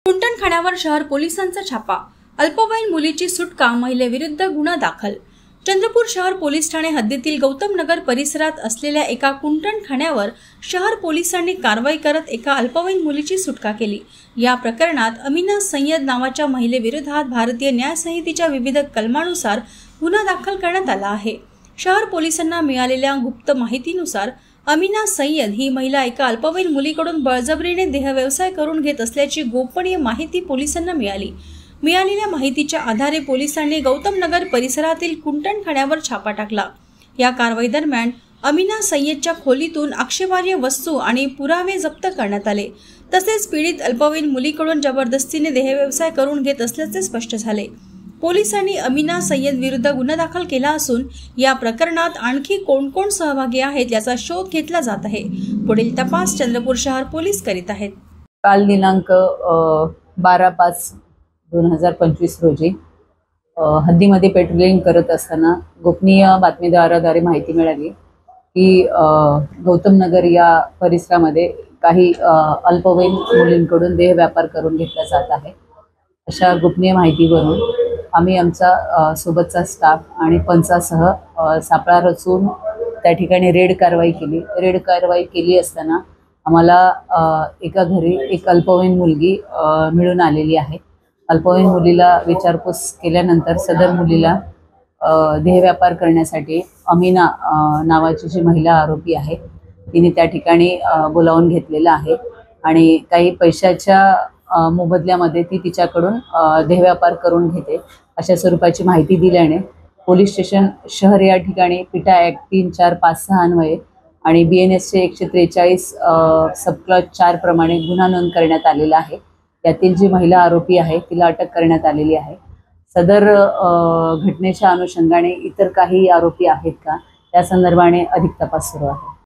कुंटणखाण्यावर शहर पोलिसांचा छापा। अल्पवयीन मुलीची सुटका, महिलेविरुद्ध गुन्हा दाखल। चंद्रपूर शहर पोलीस ठाणे हद्दीतील गौतम नगर परिसरात असलेल्या एका कुंटणखाण्यावर शहर पोलिसांनी कारवाई करत एका अल्पवयीन मुलीची सुटका केली। या प्रकरणात अमीना सय्यद नावाच्या महिलेविरोधात भारतीय न्याय संहितेच्या विविध कलमानुसार गुन्हा दाखल करण्यात आला आहे। शहर पोलिसांना मिळालेल्या गुप्त माहितीनुसार अमीना सय्यद ही महिला एका अल्पवयीन मुलीकडून बळजबरीने देहव्यवसाय करून घेत असल्याची गोपनीय माहिती पोलिसांना मिळाली। मिळालेल्या माहितीच्या आधारे पोलिसांनी गौतम नगर परिसरातील कुंटणखाण्यावर छापा टाकला। या कारवाई दरम्यान अमीना सय्यदच्या खोलीतून आक्षेपार्ह वस्तू आणि पुरावे जप्त करण्यात आले। तसेच पीडित अल्पवयीन मुलीकडून जबरदस्तीने देहव्यवसाय करून घेत असल्याचे स्पष्ट झाले। पोलिसांनी अमीना सय्यद विरुद्ध गुन्हा दाखल केला असून या प्रकरणात आणखी कोण सहभागी आहेत याचा शोध घेतला जात आहे। पुढील तपास चंद्रपूर शहर पोलीस करीत आहेत। काल दिनांक 12/5/2025 रोजी हद्दीमध्ये पेट्रोलिंग करत असताना गोपनीय बातमीदाराद्वारे माहिती मिळाली की गौतम नगर या परिसरामध्ये काही अल्पवयीन मुलींकडून देह व्यापार करून घेतला जात आहे। अशा गोपनीय माहितीवरून आम्ही आमचा सोबतचा स्टाफ आणि पंचासह सापळा रचून त्या ठिकाणी रेड कारवाई केली असताना आम्हाला एका घरी एक अल्पवयीन मुलगी मिळून आलेली आहे। अल्पवयीन मुलीला विचारपूस केल्यानंतर सदर मुलीला देहव्यापार करण्यासाठी अमीना नावाची जी महिला आरोपी आहे तिने त्या ठिकाणी बोलावून घेतलेला आहे आणि काही पैशाच्या मोबदल्यामध्ये ती तिच्याकडून देहव्यापार करून घेते अशा स्वरूपाची माहिती दिल्याने पोलीस स्टेशन शहर या ठिकाणी पिटा ॲक्ट 3-4-5-6 अन्वये आणि BNSचे 143 सबक्लॉज 4 प्रमाणे गुन्हा नोंद करण्यात आलेला आहे। यातील जी महिला आरोपी आहे तिला अटक करण्यात आलेली आहे। सदर घटनेच्या अनुषंगाने इतर काही आरोपी आहेत का त्या संदर्भाने अधिक तपास सुरू आहे।